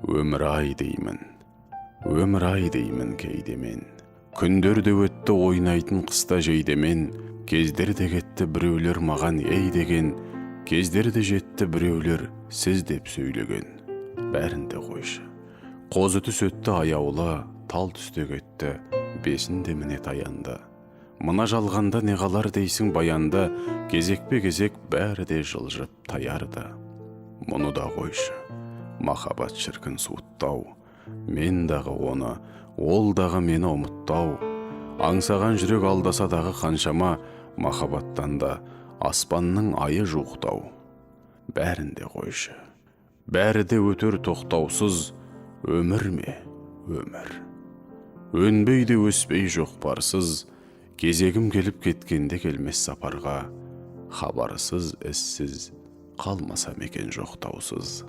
Өмір-ай деймін кейде мен. Күндер де өтті ойнайтын қыста жейдемен. Кездер де кетті біреулер маған ей деген. Кездер де жетті біреулер сіз деп сөйлеген. Бәрін де қойшы. Қозы түс өтті аяулы, тал түсте кетті. Бесінде міне таянды. Мына жалғанда не қалар дейсің баянда. Кезекпе кезек бәрі де жылжып таярды. Мұны да қойшы. Махаббат шіркін суыттау. Мен дағы оны, ол дағы мені ұмыттау. Аңсаған жүрек алдаса дағы қаншама, махаббаттан да аспанның айы жуықтау. Бәрін де қойшы. Бәрі де өтер тоқтаусыз. Өмір ме? Өмір. Өнбейді өспей жоқпарсыз. Кезегім келіп кеткенде келмес сапарға. Хабарсыз, іссіз қалмаса мекен жоқтаусыз.